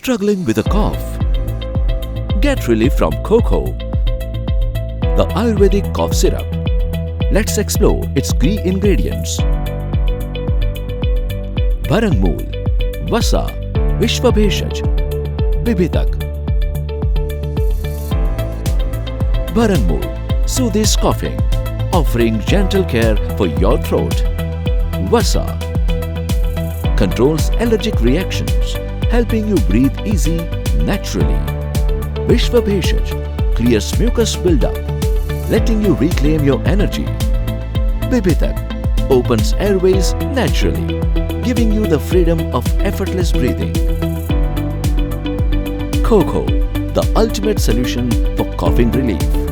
Struggling with a cough? Get relief from Kho-Kho, the Ayurvedic cough syrup. Let's explore its key ingredients. Bharangamul, Vasa, Vishvabheshaj, Bibhitak. Bharangamul soothes coughing, offering gentle care for your throat. Vasa controls allergic reactions, helping you breathe easy naturally. Vishvabheshaj clears mucus buildup, letting you reclaim your energy. Bibhitak opens airways naturally, giving you the freedom of effortless breathing. Kho-Kho, the ultimate solution for coughing relief.